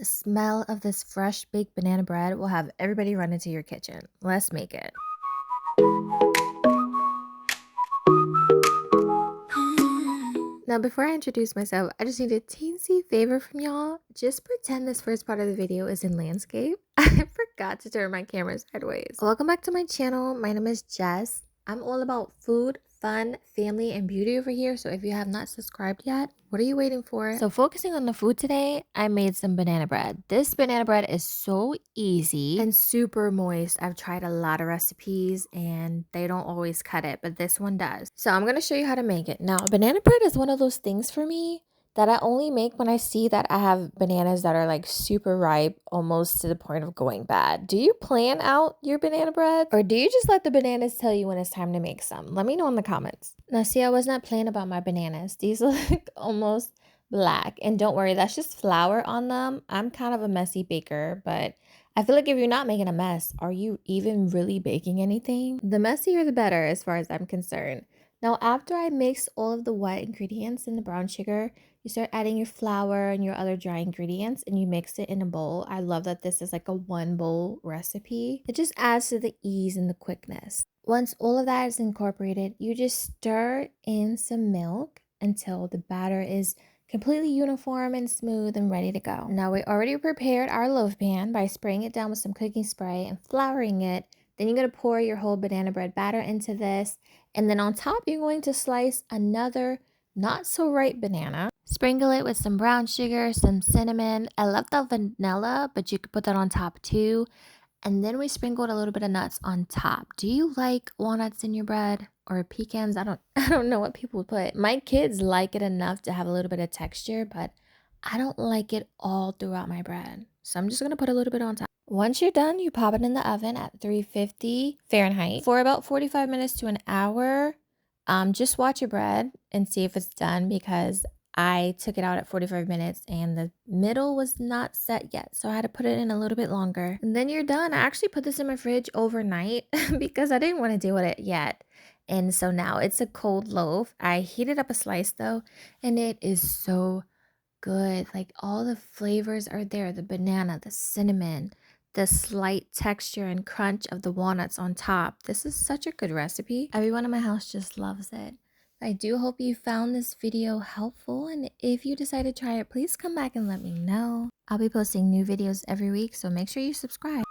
The smell of this fresh baked banana bread will have everybody run into your kitchen. Let's make it. Now, before I introduce myself, I just need a teensy favor from y'all. Just pretend this first part of the video is in landscape. I forgot to turn my camera sideways. Welcome back to my channel. My name is Jess. I'm all about food, fun, family, and beauty over here. So if you have not subscribed yet, what are you waiting for? So focusing on the food today, I made some banana bread. This banana bread is so easy and super moist. I've tried a lot of recipes and they don't always cut it, but this one does. So I'm going to show you how to make it. Now, banana bread is one of those things for me that I only make when I see that I have bananas that are like super ripe, almost to the point of going bad. Do you plan out your banana bread? Or do you just let the bananas tell you when it's time to make some? Let me know in the comments. Now see, I was not playing about my bananas. These look almost black. And don't worry, that's just flour on them. I'm kind of a messy baker, but I feel like if you're not making a mess, are you even really baking anything? The messier the better as far as I'm concerned. Now, after I mix all of the wet ingredients in the brown sugar, you start adding your flour and your other dry ingredients and you mix it in a bowl. I love that this is like a one bowl recipe. It just adds to the ease and the quickness. Once all of that is incorporated, you just stir in some milk until the batter is completely uniform and smooth and ready to go. Now, we already prepared our loaf pan by spraying it down with some cooking spray and flouring it. Then you're going to pour your whole banana bread batter into this. And then on top, you're going to slice another not so ripe banana. Sprinkle it with some brown sugar, some cinnamon. I love the vanilla, but you could put that on top too. And then we sprinkled a little bit of nuts on top. Do you like walnuts in your bread or pecans? I don't know what people put. My kids like it enough to have a little bit of texture, but I don't like it all throughout my bread. So I'm just going to put a little bit on top. Once you're done, you pop it in the oven at 350 Fahrenheit for about 45 minutes to an hour. Just watch your bread and see if it's done, because I took it out at 45 minutes and the middle was not set yet. So I had to put it in a little bit longer. And then you're done. I actually put this in my fridge overnight because I didn't want to deal with it yet. And so now it's a cold loaf. I heated up a slice though, and it is so good. Like all the flavors are there. The banana, the cinnamon, the slight texture and crunch of the walnuts on top. This is such a good recipe. Everyone in my house just loves it. I do hope you found this video helpful, and if you decide to try it, please come back and let me know. I'll be posting new videos every week, so make sure you subscribe.